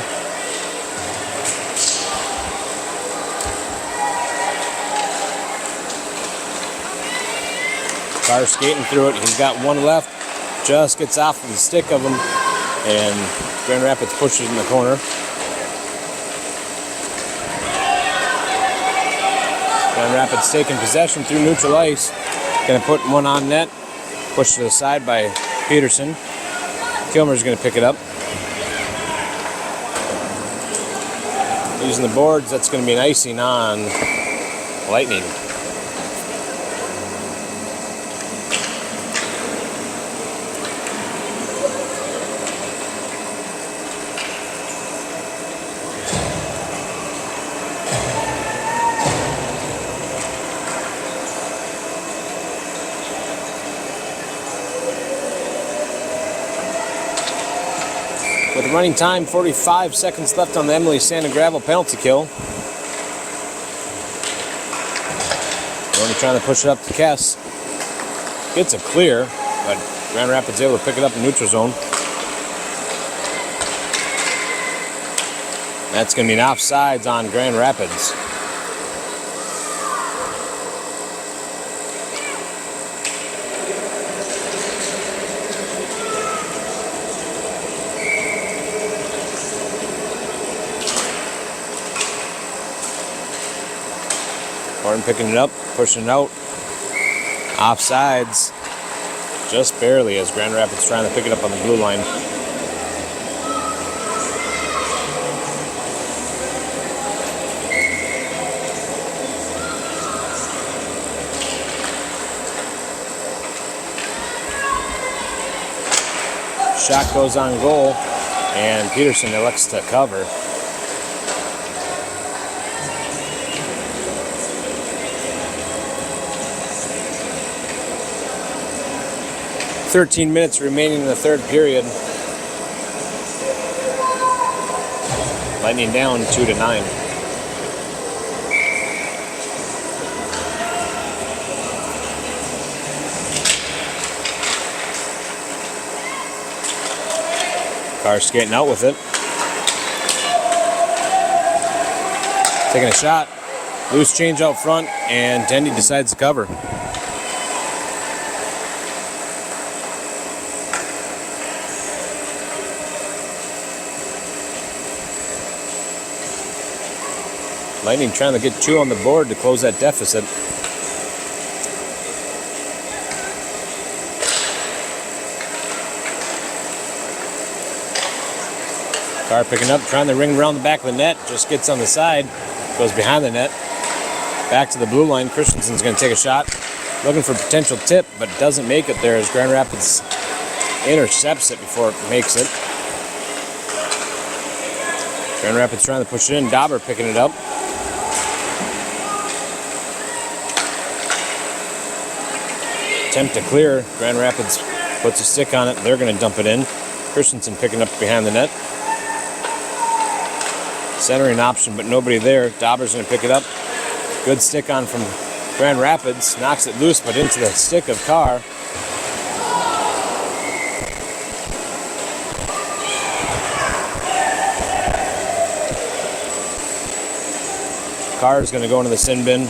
Carr skating through it. He's got one left, just gets off of the stick of him, and Grand Rapids pushes it in the corner. Grand Rapids taking possession through neutral ice. Going to put one on net, pushed to the side by Peterson. Kilmer's going to pick it up. Using the boards, that's going to be an icing on Lightning. With running time, 45 seconds left on the Emily Sand and Gravel penalty kill. Moroni trying to push it up to Kes. Gets a clear, but Grand Rapids able to pick it up in neutral zone. That's going to be an offsides on Grand Rapids. Martin picking it up, pushing it out. Offsides, just barely, as Grand Rapids trying to pick it up on the blue line. Shot goes on goal, and Peterson elects to cover. "13 minutes remaining in the third period. Lightning down 2-9. Carr skating out with it. Taking a shot. Loose change out front, and Tendy decides to cover. Lightning trying to get 2 on the board to close that deficit. Carr picking up, trying to ring around the back of the net, just gets on the side, goes behind the net. Back to the blue line. Christenson's going to take a shot, looking for potential tip, but doesn't make it there as Grand Rapids intercepts it before it makes it. Grand Rapids trying to push it in. Dauber picking it up. Attempt to clear. Grand Rapids puts a stick on it. They're going to dump it in. Christenson picking up behind the net. Centering option, but nobody there. Dauber's going to pick it up. Good stick on from Grand Rapids. Knocks it loose, but into the stick of Carr. Carr is going to go into the sin bin.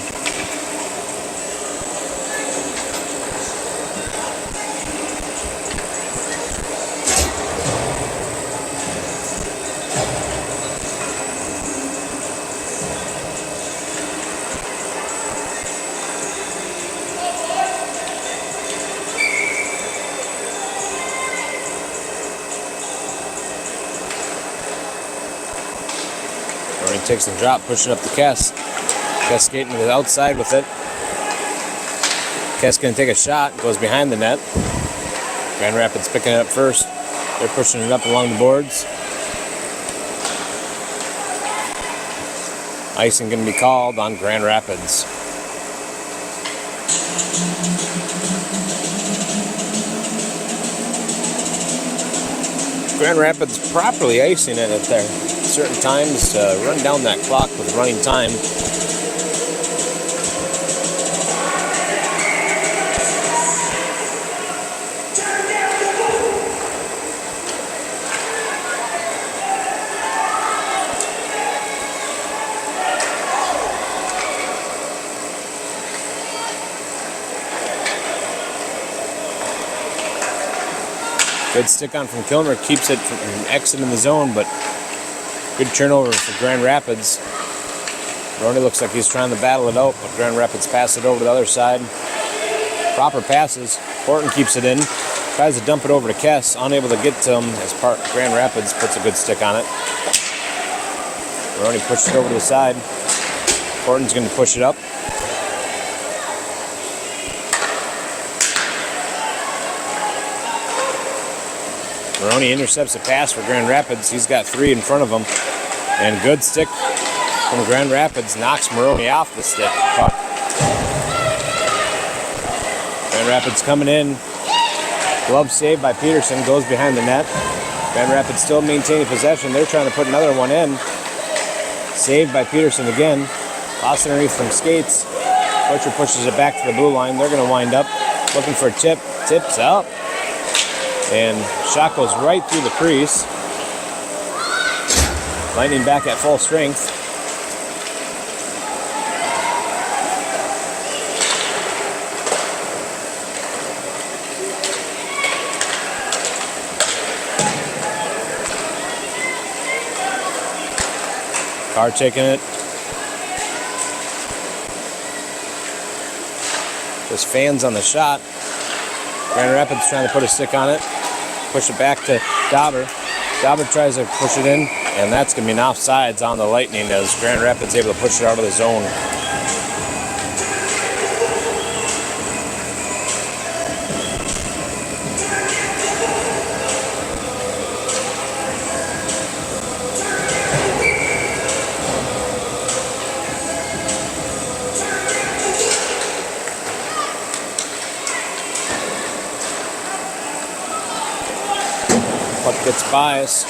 takes the drop, pushing up to Kes. Kes skating to the outside with it. Kes going to take a shot, goes behind the net. Grand Rapids picking it up first. They're pushing it up along the boards. Icing going to be called on Grand Rapids. Grand Rapids properly icing it at there. Certain times to run down that clock with running time. Good stick on from Kilmer, keeps it from exiting the zone, but good turnover for Grand Rapids. Moroni looks like he's trying to battle it out, but Grand Rapids pass it over to the other side. Proper passes. Horton keeps it in, tries to dump it over to Kes, unable to get to him as Grand Rapids puts a good stick on it. Moroni pushes it over to the side. Horton's going to push it up. Moroni intercepts a pass for Grand Rapids. He's got 3 in front of him. And good stick from Grand Rapids knocks Moroni off the stick. Puck. Grand Rapids coming in. Glove saved by Peterson. Goes behind the net. Grand Rapids still maintaining possession. They're trying to put another one in. Saved by Peterson again. Lost underneath from skates. Butcher pushes it back to the blue line. They're going to wind up looking for a tip. Tips up. And shot goes right through the crease. Lightning back at full strength. Carr taking it. There's fans on the shot. Grand Rapids trying to put a stick on it. Push it back to Dauber. Dauber tries to push it in, and that's going to be an offsides on the Lightning as Grand Rapids able to push it out of the zone. Puck gets by us.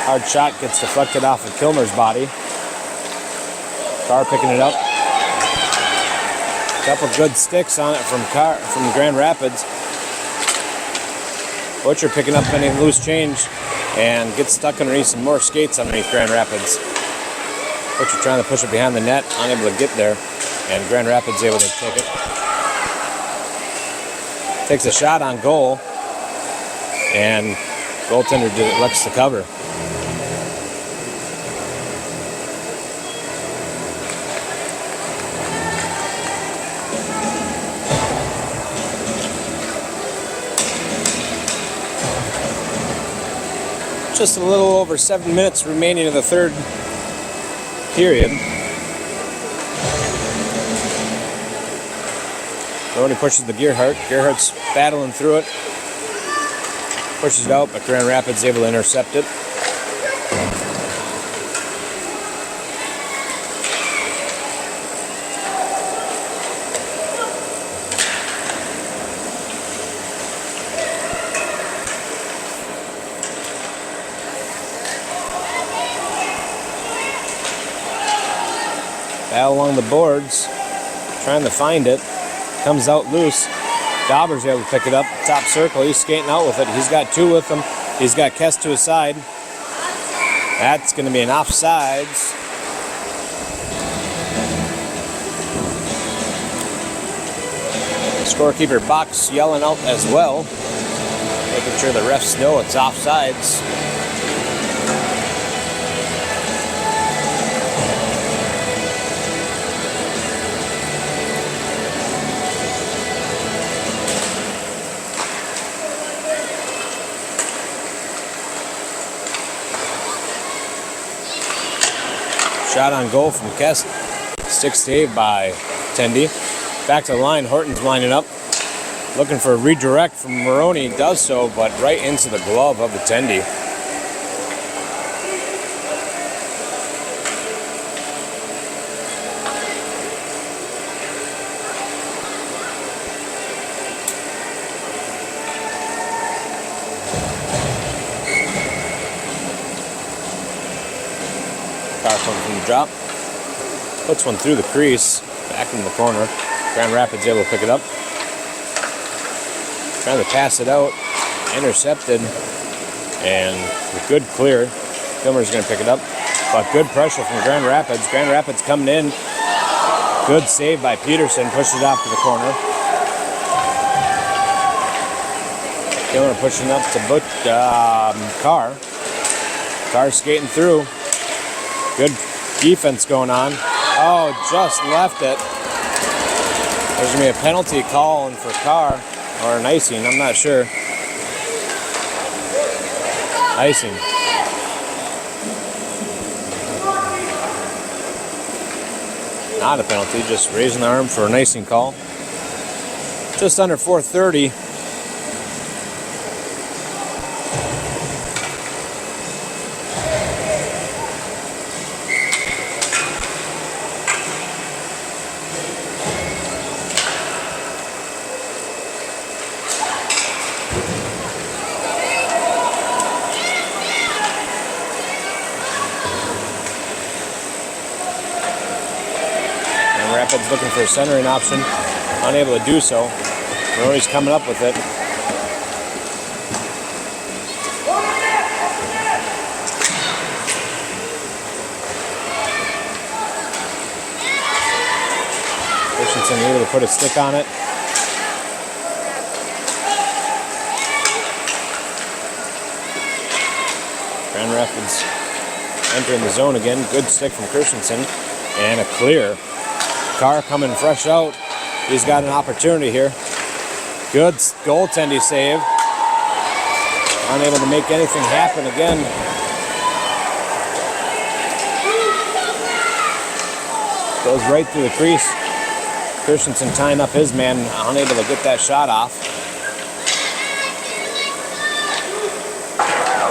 Hard shot gets deflected off of Kilmer's body. Carr picking it up. Couple good sticks on it from Grand Rapids. Butcher picking up any loose change and gets stuck underneath some more skates underneath Grand Rapids. Butcher trying to push it behind the net, unable to get there, and Grand Rapids able to take it. Takes a shot on goal, and goaltender elects to cover. Just a little over 7 minutes remaining of the third period. Moroni pushes the Gerhardt. Gerhardt's battling through it. Pushes it out, but Grand Rapids able to intercept it. Battle along the boards, trying to find it. Comes out loose. Dauber's able to pick it up. Top circle. He's skating out with it. He's got 2 with him. He's got Kes to his side. That's going to be an offsides. Scorekeeper Box yelling out as well, making sure the refs know it's offsides. Shot on goal from Kes. Stick save by Tendy. Back to the line. Horton's lining up. Looking for a redirect from Moroni. Does so, but right into the glove of the Tendy. Carr coming from the drop. Puts one through the crease. Back in the corner. Grand Rapids able to pick it up. Trying to pass it out. Intercepted. And a good clear. Kilmer's going to pick it up. But good pressure from Grand Rapids. Grand Rapids coming in. Good save by Peterson. Pushes it off to the corner. Kilmer pushing up to Carr. Carr skating through. Good defense going on. Oh, just left it. There's going to be a penalty call for Carr. Or an icing, I'm not sure. Icing. Not a penalty, just raising the arm for an icing call. Just under 4:30. Rapids looking for a centering option, unable to do so. Moroni's coming up with it. Christenson able to put a stick on it. Grand Rapids entering the zone again. Good stick from Christenson and a clear. Carr coming fresh out. He's got an opportunity here. Good goaltending save. Unable to make anything happen again. Goes right through the crease. Christenson tying up his man, unable to get that shot off.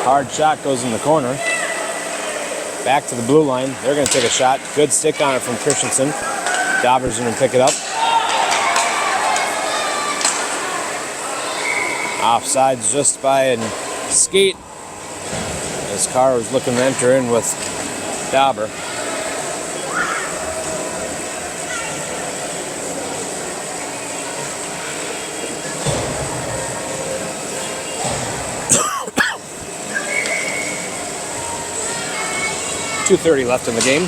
Hard shot goes in the corner. Back to the blue line. They're going to take a shot. Good stick on it from Christenson. Dauber's going to pick it up. Offsides just by a skate as Carr was looking to enter in with Dauber. .230 left in the game.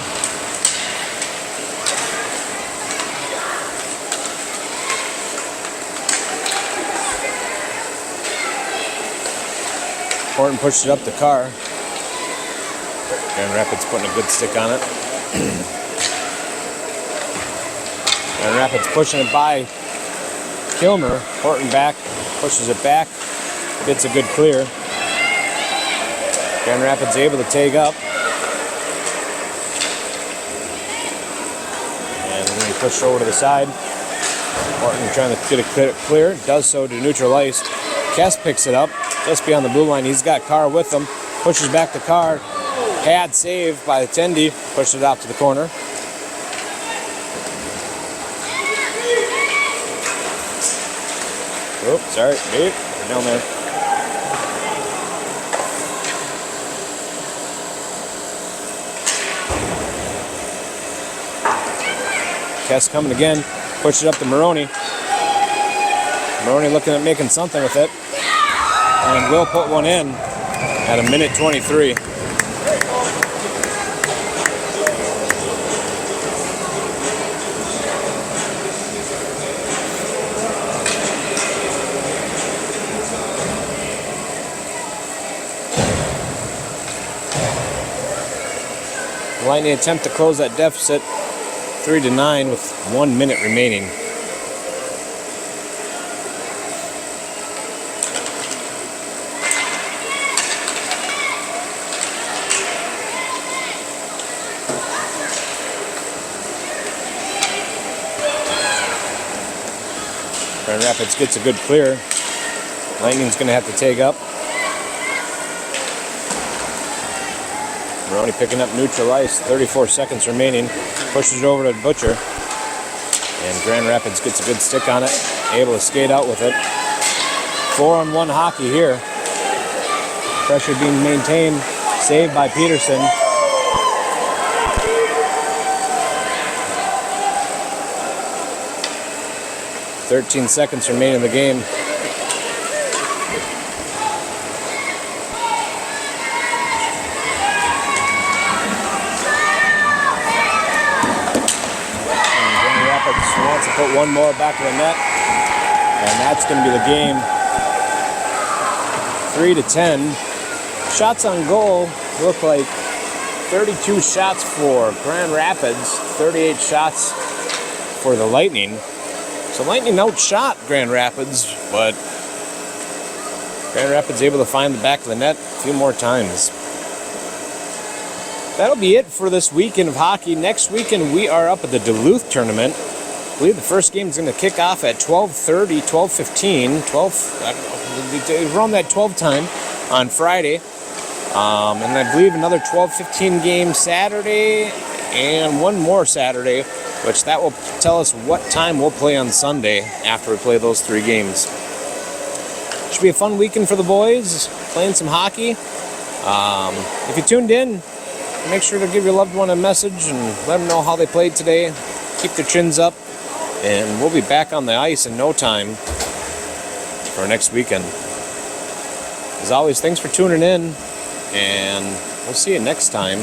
Horton pushed it up to Carr. Grand Rapids putting a good stick on it. Grand Rapids pushing it by Kilmer. Horton back, pushes it back, gets a good clear. Grand Rapids able to take up. And then he pushed over to the side. Horton trying to get it clear, does so to neutral ice. Kes picks it up. Just beyond the blue line, he's got Carr with him. Pushes back to Carr. Pad save by the Tendy. Pushed it out to the corner. Oh, sorry, babe. We're down there. Kes coming again. Push it up to Moroni. Moroni looking at making something with it. And will put one in at 1:23. Lightning attempt to close that deficit 3-9 with 1 minute remaining. Grand Rapids gets a good clear. Lightning's going to have to take up. Moroni picking up neutral ice. 34 seconds remaining. Pushes it over to Butcher. And Grand Rapids gets a good stick on it. Able to skate out with it. 4-on-1 hockey here. Pressure being maintained. Saved by Peterson. "13 seconds remaining in the game. And Grand Rapids wants to put one more back of the net. And that's going to be the game. 3-10. Shots on goal look like 32 shots for Grand Rapids, 38 shots for the Lightning. So Lightning outshot Grand Rapids, but Grand Rapids able to find the back of the net a few more times. That'll be it for this weekend of hockey. Next weekend we are up at the Duluth tournament. I believe the first game is going to kick off at 12:30, 12:15, 12, around that 12 time on Friday. And I believe another 12:15 game Saturday and one more Saturday, which that will tell us what time we'll play on Sunday after we play those 3 games. Should be a fun weekend for the boys, playing some hockey. If you tuned in, make sure to give your loved one a message and let them know how they played today. Keep their chins up, and we'll be back on the ice in no time for next weekend. As always, thanks for tuning in, and we'll see you next time